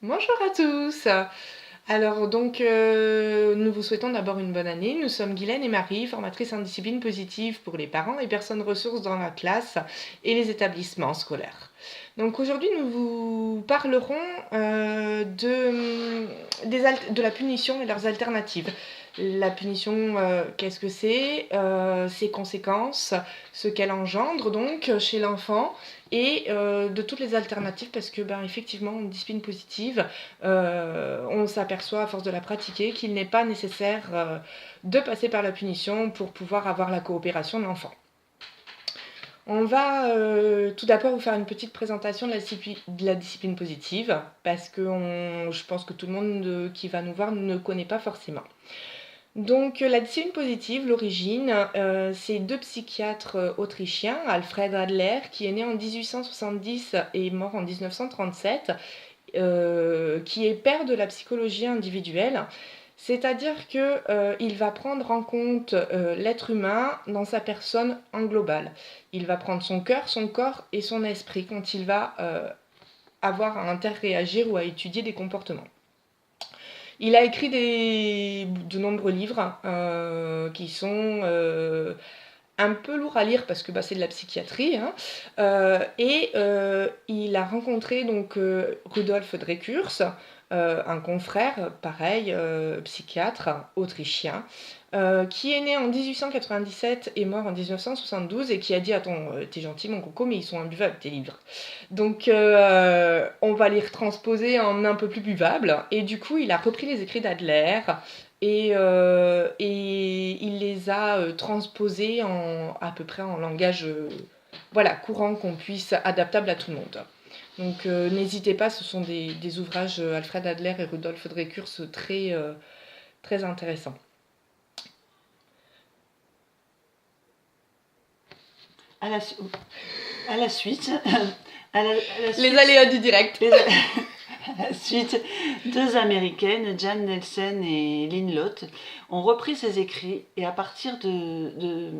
Bonjour à tous. Nous vous souhaitons d'abord une bonne année. Nous sommes Guylaine et Marie, formatrices en discipline positive pour les parents et personnes ressources dans la classe et les établissements scolaires. Donc aujourd'hui, nous vous parlerons de la punition et leurs alternatives. La punition, qu'est-ce que c'est, ses conséquences, ce qu'elle engendre donc chez l'enfant et de toutes les alternatives parce que effectivement en discipline positive on s'aperçoit à force de la pratiquer qu'il n'est pas nécessaire de passer par la punition pour pouvoir avoir la coopération de l'enfant. On va tout d'abord vous faire une petite présentation de la discipline positive parce que je pense que tout le monde qui va nous voir ne connaît pas forcément. Donc la discipline positive, l'origine, c'est deux psychiatres autrichiens, Alfred Adler, qui est né en 1870 et mort en 1937, qui est père de la psychologie individuelle. C'est-à-dire qu'il va prendre en compte l'être humain dans sa personne en global. Il va prendre son cœur, son corps et son esprit quand il va avoir à interréagir ou à étudier des comportements. Il a écrit de nombreux livres qui sont un peu lourds à lire parce que c'est de la psychiatrie. Il a rencontré donc Rudolf Dreckurs, un confrère, pareil, psychiatre autrichien, qui est né en 1897 et mort en 1972 et qui a dit attends, t'es gentil mon coco, mais ils sont imbuvables tes livres. Donc on va les retransposer en un peu plus buvables. Et du coup, il a repris les écrits d'Adler et il les a transposés à peu près en langage courant qu'on puisse, adaptable à tout le monde. Donc n'hésitez pas, ce sont des ouvrages Alfred Adler et Rudolf Dreckurs très, très intéressants. À la suite, les aléas du direct. À la suite, deux américaines, Jan Nelson et Lynn Lott, ont repris ces écrits et à partir de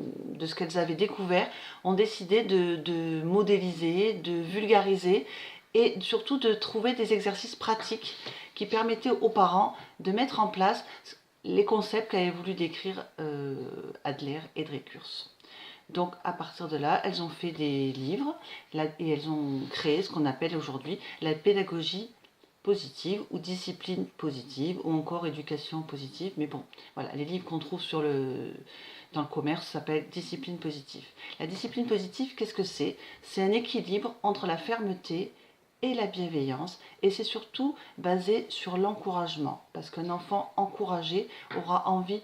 ce qu'elles avaient découvert, ont décidé de modéliser, de vulgariser et surtout de trouver des exercices pratiques qui permettaient aux parents de mettre en place les concepts qu'avaient voulu décrire Adler et Dreckurs. Donc à partir de là, elles ont fait des livres et elles ont créé ce qu'on appelle aujourd'hui la pédagogie positive ou discipline positive ou encore éducation positive. Mais bon, voilà, les livres qu'on trouve dans le commerce s'appellent discipline positive. La discipline positive, qu'est-ce que c'est? C'est un équilibre entre la fermeté et la bienveillance et c'est surtout basé sur l'encouragement parce qu'un enfant encouragé aura envie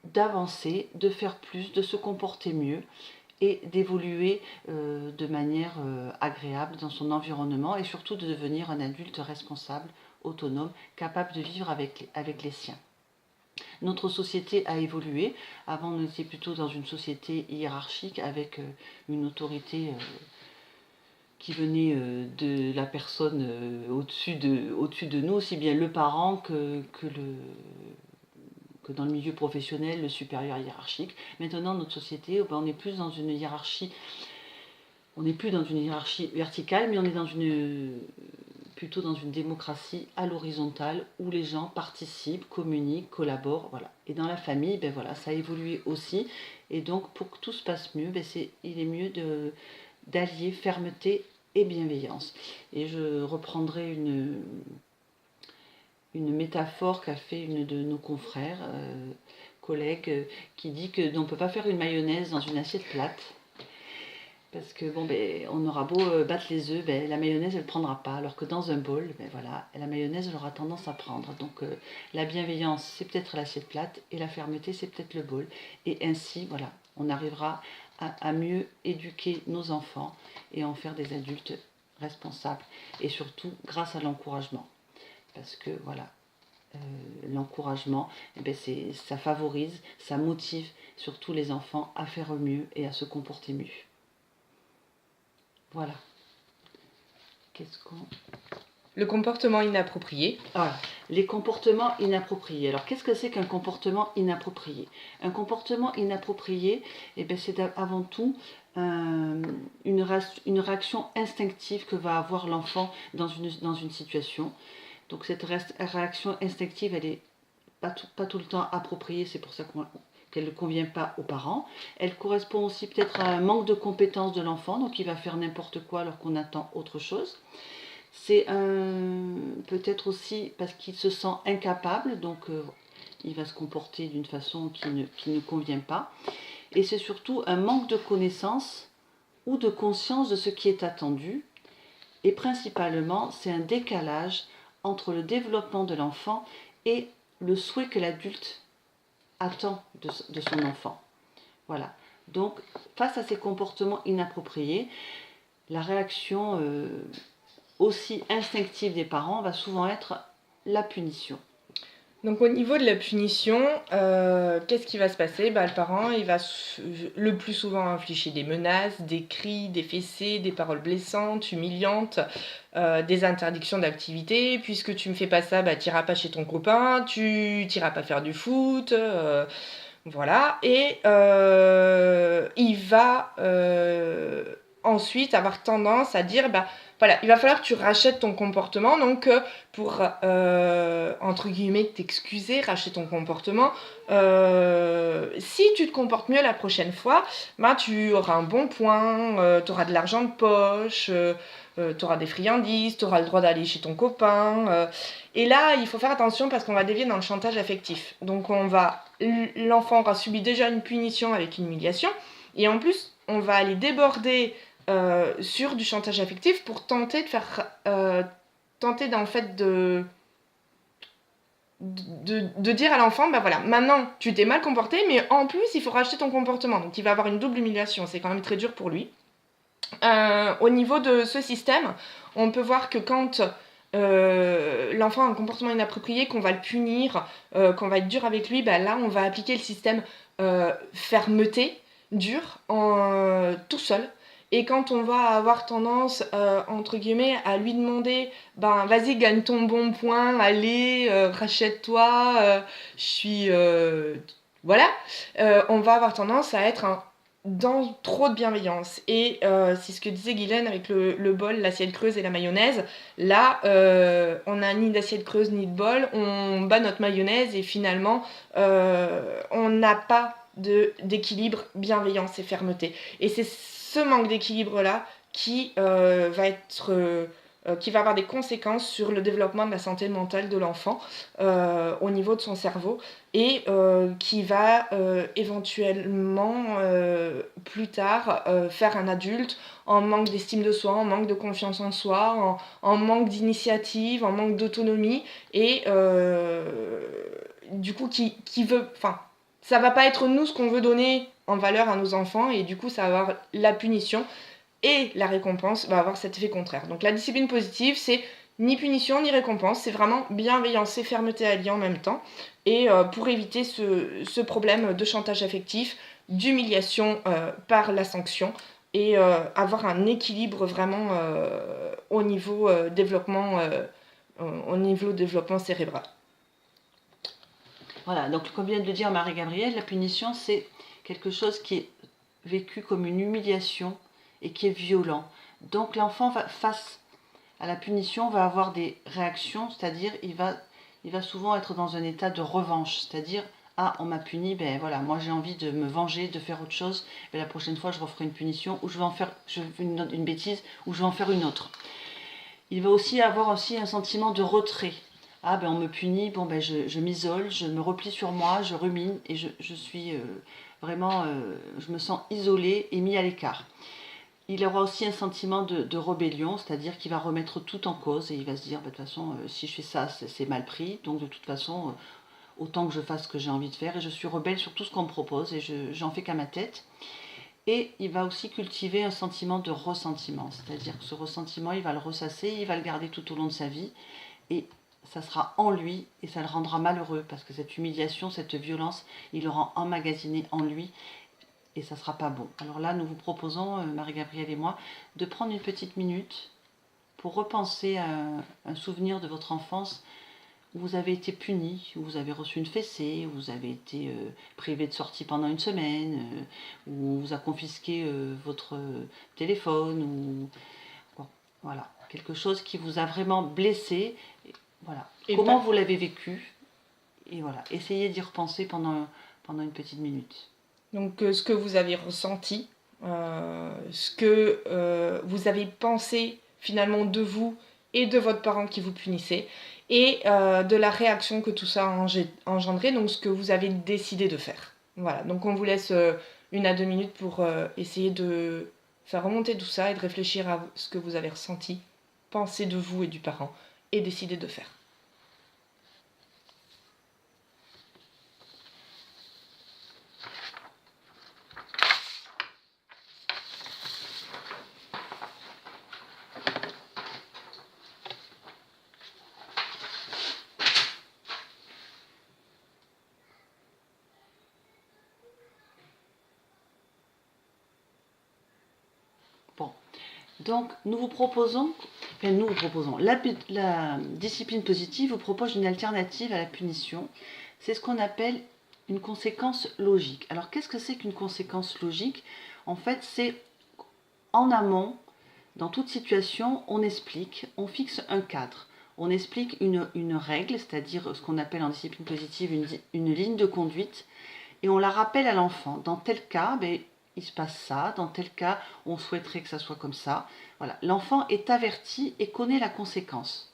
d'avancer, de faire plus, de se comporter mieux et d'évoluer de manière agréable dans son environnement et surtout de devenir un adulte responsable, autonome, capable de vivre avec les siens. Notre société a évolué. Avant, on était plutôt dans une société hiérarchique avec une autorité qui venait de la personne au-dessus de nous, aussi bien le parent que dans le milieu professionnel, le supérieur hiérarchique. Maintenant, notre société, on est plus dans une hiérarchie, on n'est plus dans une hiérarchie verticale, mais on est plutôt dans une démocratie à l'horizontale où les gens participent, communiquent, collaborent, voilà. Et dans la famille, ça a évolué aussi. Et donc, pour que tout se passe mieux, il est mieux d'allier fermeté et bienveillance. Et je reprendrai une métaphore qu'a fait une de nos confrères, collègues, qui dit que on ne peut pas faire une mayonnaise dans une assiette plate. Parce que on aura beau battre les œufs, la mayonnaise elle ne prendra pas. Alors que dans un bol, la mayonnaise elle aura tendance à prendre. Donc la bienveillance c'est peut-être l'assiette plate et la fermeté c'est peut-être le bol. Et ainsi, on arrivera à mieux éduquer nos enfants et en faire des adultes responsables. Et surtout grâce à l'encouragement. Parce que l'encouragement, ça favorise, ça motive surtout les enfants à faire mieux et à se comporter mieux. Voilà. Le comportement inapproprié. Voilà. Les comportements inappropriés. Alors, qu'est-ce que c'est qu'un comportement inapproprié? Un comportement inapproprié, c'est avant tout une réaction instinctive que va avoir l'enfant dans une situation. Donc cette réaction instinctive, elle n'est pas tout le temps appropriée, c'est pour ça qu'elle ne convient pas aux parents. Elle correspond aussi peut-être à un manque de compétence de l'enfant, donc il va faire n'importe quoi alors qu'on attend autre chose. C'est peut-être aussi parce qu'il se sent incapable, donc il va se comporter d'une façon qui ne convient pas. Et c'est surtout un manque de connaissance ou de conscience de ce qui est attendu. Et principalement, c'est un décalage entre le développement de l'enfant et le souhait que l'adulte attend de son enfant. Voilà. Donc, face à ces comportements inappropriés, la réaction aussi instinctive des parents va souvent être la punition. Donc au niveau de la punition, qu'est-ce qui va se passer? Le parent, il va le plus souvent infliger des menaces, des cris, des fessées, des paroles blessantes, humiliantes, des interdictions d'activité. Puisque tu me fais pas ça, tu n'iras pas chez ton copain, tu n'iras pas faire du foot, voilà. Et il va ensuite avoir tendance à dire, voilà, il va falloir que tu rachètes ton comportement, donc pour, entre guillemets, t'excuser, racheter ton comportement, si tu te comportes mieux la prochaine fois, tu auras un bon point, tu auras de l'argent de poche, tu auras des friandises, tu auras le droit d'aller chez ton copain. Et là, il faut faire attention parce qu'on va dévier dans le chantage affectif. Donc l'enfant aura subi déjà une punition avec une humiliation, et en plus, on va aller déborder sur du chantage affectif pour tenter de faire de dire à l'enfant, voilà, maintenant tu t'es mal comporté, mais en plus il faut racheter ton comportement. Donc il va avoir une double humiliation, c'est quand même très dur pour lui. Au niveau de ce système, on peut voir que quand l'enfant a un comportement inapproprié, qu'on va le punir, qu'on va être dur avec lui, là on va appliquer le système fermeté, dur, tout seul. Et quand on va avoir tendance, entre guillemets, à lui demander, vas-y, gagne ton bon point, allez, rachète-toi, je suis... voilà, on va avoir tendance à être dans trop de bienveillance. Et c'est ce que disait Guylaine avec le bol, l'assiette creuse et la mayonnaise. Là, on n'a ni d'assiette creuse ni de bol, on bat notre mayonnaise et finalement, on n'a pas d'équilibre, bienveillance et fermeté. Et c'est ce manque d'équilibre-là qui qui va avoir des conséquences sur le développement de la santé mentale de l'enfant au niveau de son cerveau et qui va éventuellement plus tard faire un adulte en manque d'estime de soi, en manque de confiance en soi, en manque d'initiative, en manque d'autonomie et du coup qui veut... ça va pas être nous ce qu'on veut donner en valeur à nos enfants et du coup ça va avoir la punition et la récompense va avoir cet effet contraire. Donc la discipline positive, c'est ni punition ni récompense, c'est vraiment bienveillance et fermeté alliées en même temps. Et pour éviter ce problème de chantage affectif, d'humiliation par la sanction et avoir un équilibre vraiment au niveau développement cérébral. Voilà, donc comme vient de le dire Marie-Gabrielle, la punition c'est quelque chose qui est vécu comme une humiliation et qui est violent. Donc l'enfant face à la punition va avoir des réactions, c'est-à-dire il va souvent être dans un état de revanche, c'est-à-dire on m'a puni, voilà, moi j'ai envie de me venger, de faire autre chose, la prochaine fois je referai une punition ou je vais une bêtise ou je vais en faire une autre. Il va aussi avoir un sentiment de retrait. On me punit, je m'isole, je me replie sur moi, je rumine et je suis vraiment, je me sens isolée et mis à l'écart. Il aura aussi un sentiment de rébellion, c'est-à-dire qu'il va remettre tout en cause et il va se dire, de toute façon, si je fais ça, c'est mal pris, donc de toute façon, autant que je fasse ce que j'ai envie de faire et je suis rebelle sur tout ce qu'on me propose et j'en fais qu'à ma tête. Et il va aussi cultiver un sentiment de ressentiment, c'est-à-dire que ce ressentiment, il va le ressasser, il va le garder tout au long de sa vie et ça sera en lui et ça le rendra malheureux parce que cette humiliation, cette violence, il l'aura emmagasiné en lui et ça ne sera pas bon. Alors là, nous vous proposons, Marie-Gabrielle et moi, de prendre une petite minute pour repenser à un souvenir de votre enfance où vous avez été puni, où vous avez reçu une fessée, où vous avez été privé de sortie pendant une semaine, où on vous a confisqué votre téléphone, ou bon, voilà, quelque chose qui vous a vraiment blessé. Voilà. Et Comment pas- vous l'avez vécu? Et voilà, essayez d'y repenser pendant une petite minute. Donc, ce que vous avez ressenti, ce que vous avez pensé finalement de vous et de votre parent qui vous punissait, et de la réaction que tout ça a engendré, donc ce que vous avez décidé de faire. Voilà, donc on vous laisse 1 à 2 minutes pour essayer de faire remonter tout ça et de réfléchir à ce que vous avez ressenti, pensé de vous et du parent, et décider de faire. Bon, donc nous vous proposons, la discipline positive vous propose une alternative à la punition. C'est ce qu'on appelle une conséquence logique. Alors qu'est-ce que c'est qu'une conséquence logique? En fait, c'est en amont, dans toute situation, on explique, on fixe un cadre. On explique une règle, c'est-à-dire ce qu'on appelle en discipline positive une ligne de conduite, et on la rappelle à l'enfant. Dans tel cas, il se passe ça, dans tel cas, on souhaiterait que ça soit comme ça. Voilà. L'enfant est averti et connaît la conséquence.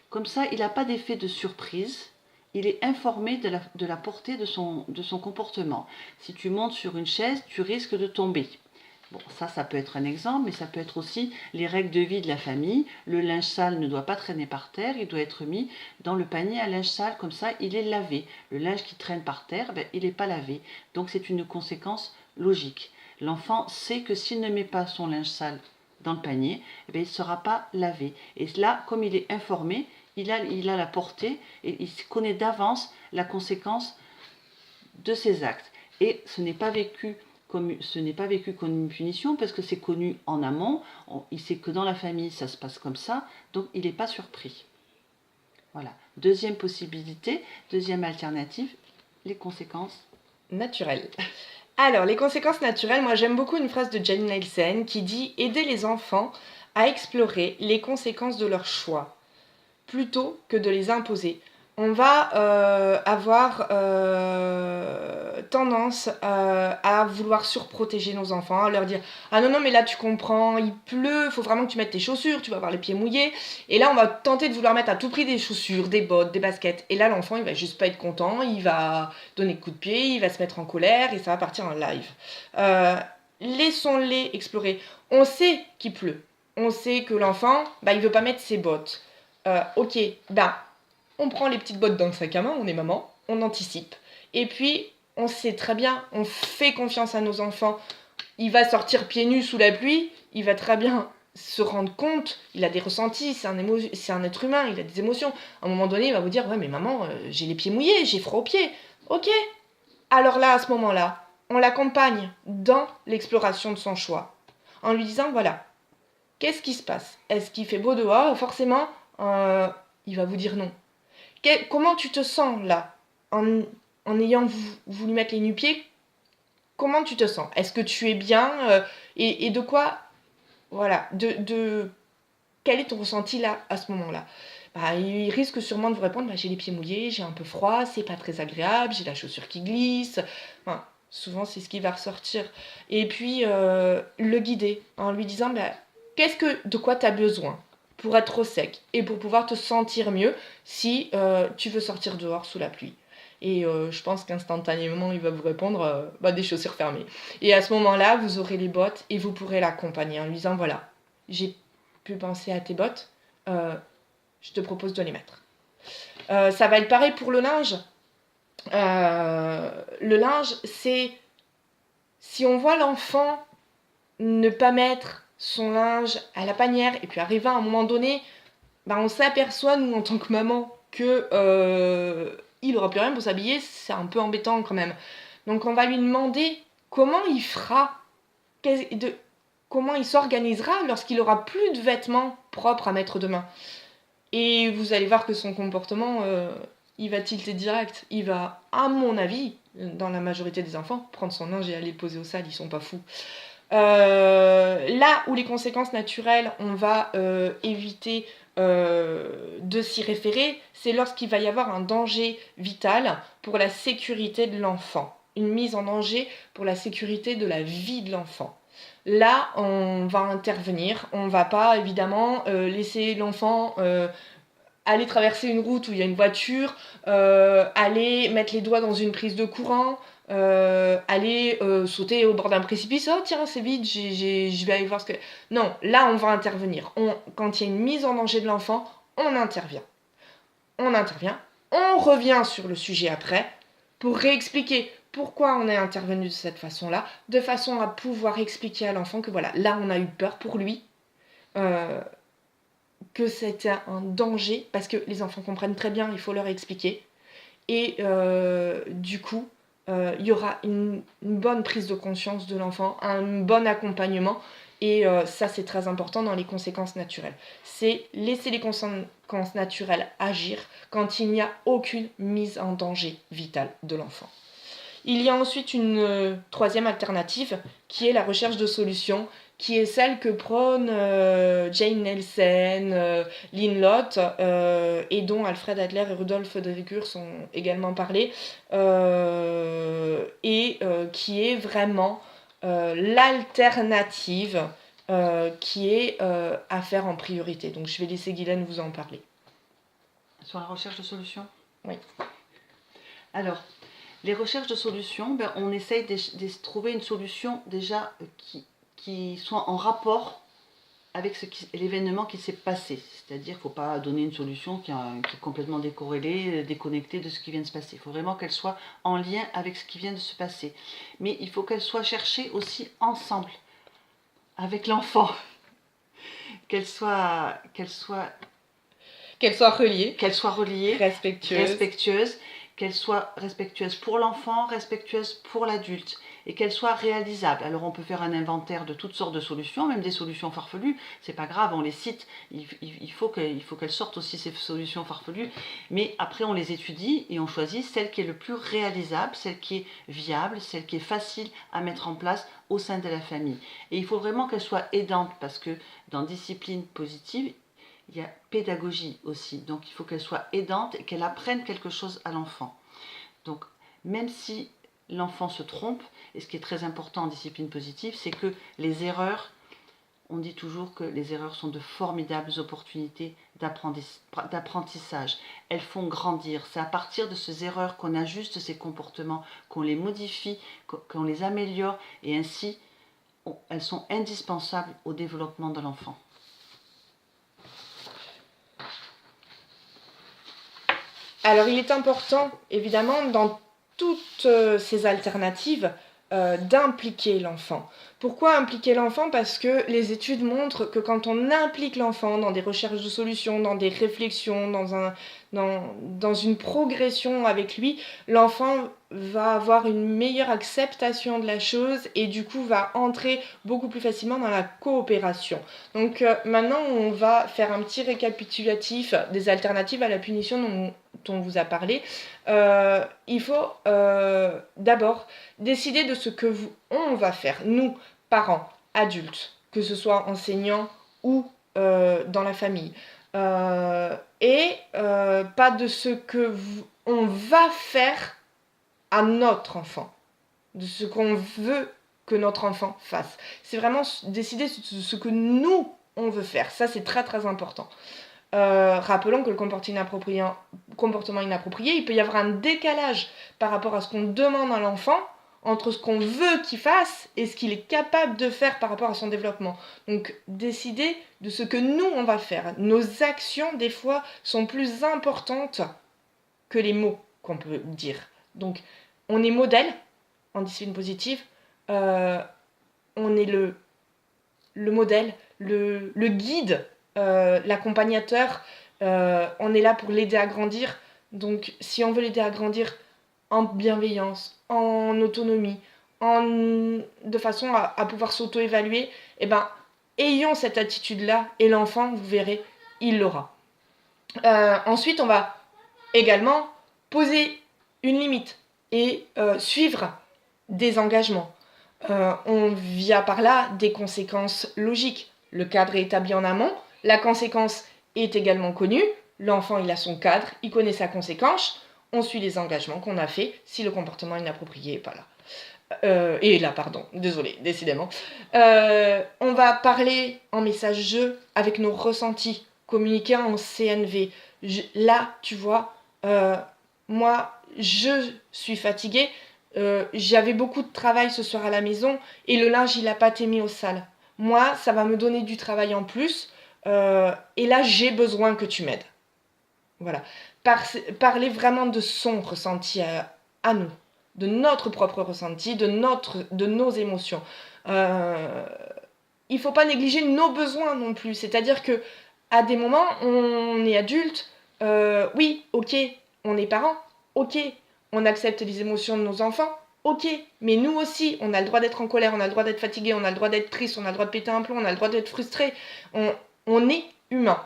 Comme ça, il n'a pas d'effet de surprise, il est informé de la portée de son comportement. Si tu montes sur une chaise, tu risques de tomber. Bon, ça peut être un exemple, mais ça peut être aussi les règles de vie de la famille. Le linge sale ne doit pas traîner par terre, il doit être mis dans le panier à linge sale, comme ça il est lavé. Le linge qui traîne par terre, il n'est pas lavé. Donc c'est une conséquence logique. L'enfant sait que s'il ne met pas son linge sale dans le panier, il ne sera pas lavé. Et là, comme il est informé, il a la portée et il connaît d'avance la conséquence de ses actes. Et ce n'est pas vécu comme une punition parce que c'est connu en amont. Il sait que dans la famille ça se passe comme ça, donc il n'est pas surpris. Voilà. Deuxième possibilité, deuxième alternative, les conséquences Naturelles. Alors, les conséquences naturelles, moi j'aime beaucoup une phrase de Jane Nielsen qui dit aider les enfants à explorer les conséquences de leurs choix plutôt que de les imposer. On va avoir tendance à vouloir surprotéger nos enfants, à leur dire ah non mais là tu comprends, il pleut, faut vraiment que tu mettes tes chaussures, tu vas avoir les pieds mouillés. Et là on va tenter de vouloir mettre à tout prix des chaussures, des bottes, des baskets. Et là l'enfant il va juste pas être content, il va donner coup de pied, il va se mettre en colère et ça va partir en live. Laissons-les explorer. On sait qu'il pleut, on sait que l'enfant il veut pas mettre ses bottes. Ok, on prend les petites bottes dans le sac à main, on est maman, on anticipe. Et puis, on sait très bien, on fait confiance à nos enfants. Il va sortir pieds nus sous la pluie, il va très bien se rendre compte, il a des ressentis, c'est un être humain, il a des émotions. À un moment donné, il va vous dire ouais mais maman, j'ai les pieds mouillés, j'ai froid aux pieds. Ok, alors là, à ce moment-là, on l'accompagne dans l'exploration de son choix, en lui disant voilà, qu'est-ce qui se passe? Est-ce qu'il fait beau dehors? Forcément, il va vous dire non. Comment tu te sens là en ayant voulu mettre les nu-pieds? Comment tu te sens? Est-ce que tu es bien et de quoi? Voilà. Quel est ton ressenti là, à ce moment-là? Il risque sûrement de vous répondre j'ai les pieds mouillés, j'ai un peu froid, c'est pas très agréable, j'ai la chaussure qui glisse. Enfin, souvent, c'est ce qui va ressortir. Et puis, le guider en lui disant de quoi tu as besoin pour être au sec et pour pouvoir te sentir mieux si tu veux sortir dehors sous la pluie. Et je pense qu'instantanément, il va vous répondre des chaussures fermées. Et à ce moment-là, vous aurez les bottes et vous pourrez l'accompagner en lui disant voilà, j'ai pu penser à tes bottes, je te propose de les mettre. Ça va être pareil pour le linge. Le linge, c'est si on voit l'enfant ne pas mettre son linge à la panière et puis arriver à un moment donné, on s'aperçoit nous en tant que maman que il aura plus rien pour s'habiller, c'est un peu embêtant quand même. Donc on va lui demander comment il fera, comment il s'organisera lorsqu'il aura plus de vêtements propres à mettre demain. Et vous allez voir que son comportement, il va tilter direct. Il va, à mon avis, dans la majorité des enfants, prendre son linge et aller le poser au sale, ils sont pas fous. Là où les conséquences naturelles, on va éviter de s'y référer, c'est lorsqu'il va y avoir un danger vital pour la sécurité de l'enfant, une mise en danger pour la sécurité de la vie de l'enfant. Là, on va intervenir, on ne va pas évidemment laisser l'enfant aller traverser une route où il y a une voiture, aller mettre les doigts dans une prise de courant, aller sauter au bord d'un précipice. Oh tiens, c'est vide, je vais aller voir ce que... Non, là on va intervenir. Quand il y a une mise en danger de l'enfant, on intervient. On revient sur le sujet après pour réexpliquer pourquoi on est intervenu de cette façon-là, de façon à pouvoir expliquer à l'enfant que voilà, là on a eu peur pour lui, que c'était un danger, parce que les enfants comprennent très bien, il faut leur expliquer. Et du coup, il y aura une bonne prise de conscience de l'enfant, un bon accompagnement. Et ça, c'est très important dans les conséquences naturelles. C'est laisser les conséquences naturelles agir quand il n'y a aucune mise en danger vital de l'enfant. Il y a ensuite une troisième alternative qui est la recherche de solutions, qui est celle que prônent Jane Nelsen, Lynn Lott, et dont Alfred Adler et Rudolf Dreger sont également parlé, et qui est vraiment l'alternative qui est à faire en priorité. Donc je vais laisser Guylaine vous en parler. Sur la recherche de solutions ? Oui. Alors, les recherches de solutions, on essaye de trouver une solution déjà qui soit en rapport avec l'événement qui s'est passé. C'est-à-dire qu'il ne faut pas donner une solution qui est complètement décorrélée, déconnectée de ce qui vient de se passer. Il faut vraiment qu'elle soit en lien avec ce qui vient de se passer. Mais il faut qu'elle soit cherchée aussi ensemble, avec l'enfant. Qu'elle soit reliée, respectueuse, qu'elle soit respectueuse pour l'enfant, respectueuse pour l'adulte, et qu'elle soit réalisable. Alors on peut faire un inventaire de toutes sortes de solutions, même des solutions farfelues, c'est pas grave, on les cite, il faut qu'elles sortent aussi ces solutions farfelues, mais après on les étudie et on choisit celle qui est le plus réalisable, celle qui est viable, celle qui est facile à mettre en place au sein de la famille. Et il faut vraiment qu'elle soit aidante, parce que dans discipline positive, il y a pédagogie aussi, donc il faut qu'elle soit aidante et qu'elle apprenne quelque chose à l'enfant. Donc même si l'enfant se trompe, et ce qui est très important en discipline positive, c'est que les erreurs, on dit toujours que les erreurs sont de formidables opportunités d'apprentissage. Elles font grandir. C'est à partir de ces erreurs qu'on ajuste ses comportements, qu'on les modifie, qu'on les améliore, et ainsi elles sont indispensables au développement de l'enfant. Alors il est important, évidemment, dans toutes ces alternatives, d'impliquer l'enfant. Pourquoi impliquer l'enfant ? Parce que les études montrent que quand on implique l'enfant dans des recherches de solutions, dans des réflexions, dans une progression avec lui, l'enfant va avoir une meilleure acceptation de la chose et du coup va entrer beaucoup plus facilement dans la coopération. Donc maintenant on va faire un petit récapitulatif des alternatives à la punition dont on vous a parlé. Il faut d'abord décider de ce que on va faire, nous, parents, adultes, que ce soit enseignants ou dans la famille. Et pas de ce que on va faire à notre enfant, de ce qu'on veut que notre enfant fasse. C'est vraiment décider de ce que nous, on veut faire. Ça, c'est très très important. Rappelons que le comportement inapproprié, il peut y avoir un décalage par rapport à ce qu'on demande à l'enfant, entre ce qu'on veut qu'il fasse et ce qu'il est capable de faire par rapport à son développement. Donc décider de ce que nous on va faire. Nos actions des fois sont plus importantes que les mots qu'on peut dire. Donc on est modèle en discipline positive, on est le modèle, le guide, l'accompagnateur, on est là pour l'aider à grandir. Donc si on veut l'aider à grandir en bienveillance, en autonomie, de façon à pouvoir s'auto-évaluer, ayons cette attitude-là et l'enfant, vous verrez, il l'aura. Ensuite, on va également poser une limite et suivre des engagements. On vient par là des conséquences logiques. Le cadre est établi en amont, la conséquence est également connu. L'enfant, il a son cadre, il connaît sa conséquence. On suit les engagements qu'on a faits si le comportement inapproprié n'est pas là. Et là, pardon, désolé, décidément. On va parler en message jeu avec nos ressentis, communiquer en CNV. Là, tu vois, moi, je suis fatiguée. J'avais beaucoup de travail ce soir à la maison et le linge, il n'a pas été mis au sale. Moi, ça va me donner du travail en plus. Et là, j'ai besoin que tu m'aides. Voilà. Parler vraiment de son ressenti à nous, de notre propre ressenti, de nos émotions. Il ne faut pas négliger nos besoins non plus. C'est-à-dire que à des moments, on est adulte, oui, ok, on est parent, ok, on accepte les émotions de nos enfants, ok, mais nous aussi, on a le droit d'être en colère, on a le droit d'être fatigué, on a le droit d'être triste, on a le droit de péter un plomb, on a le droit d'être frustré. On est humain.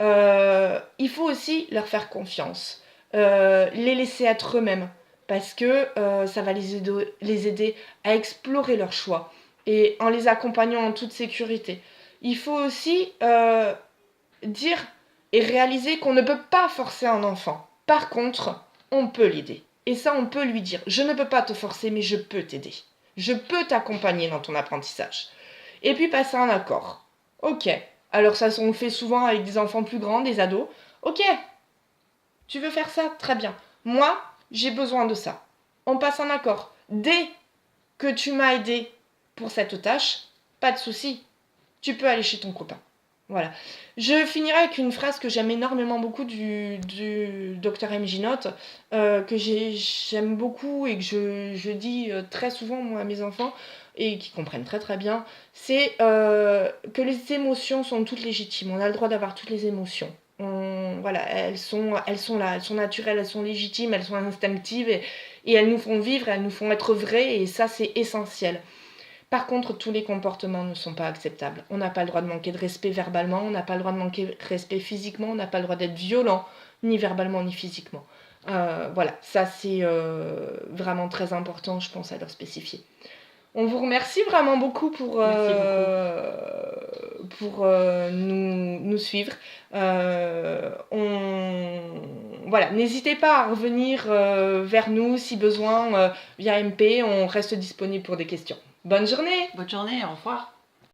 Il faut aussi leur faire confiance, les laisser être eux-mêmes, parce que ça va les aider à explorer leurs choix, et en les accompagnant en toute sécurité. Il faut aussi dire et réaliser qu'on ne peut pas forcer un enfant. Par contre, on peut l'aider. Et ça, on peut lui dire, je ne peux pas te forcer, mais je peux t'aider. Je peux t'accompagner dans ton apprentissage. Et puis passer un accord. Ok. Alors ça, on le fait souvent avec des enfants plus grands, des ados. Ok, tu veux faire ça? Très bien. Moi, j'ai besoin de ça. On passe un accord. Dès que tu m'as aidé pour cette tâche, pas de souci. Tu peux aller chez ton copain. Voilà. Je finirai avec une phrase que j'aime énormément beaucoup du Dr MJ Note, que j'aime beaucoup et que je dis très souvent moi, à mes enfants, et qui comprennent très très bien, c'est que les émotions sont toutes légitimes. On a le droit d'avoir toutes les émotions. Voilà, elles sont là, elles sont naturelles, elles sont légitimes, elles sont instinctives, et elles nous font vivre, elles nous font être vraies, et ça c'est essentiel. Par contre, tous les comportements ne sont pas acceptables. On n'a pas le droit de manquer de respect verbalement, on n'a pas le droit de manquer de respect physiquement, on n'a pas le droit d'être violent, ni verbalement ni physiquement. Voilà, ça c'est vraiment très important, je pense, à leur spécifier. On vous remercie vraiment beaucoup pour nous suivre. Voilà, n'hésitez pas à revenir vers nous si besoin via MP, on reste disponible pour des questions. Bonne journée! Bonne journée, au revoir.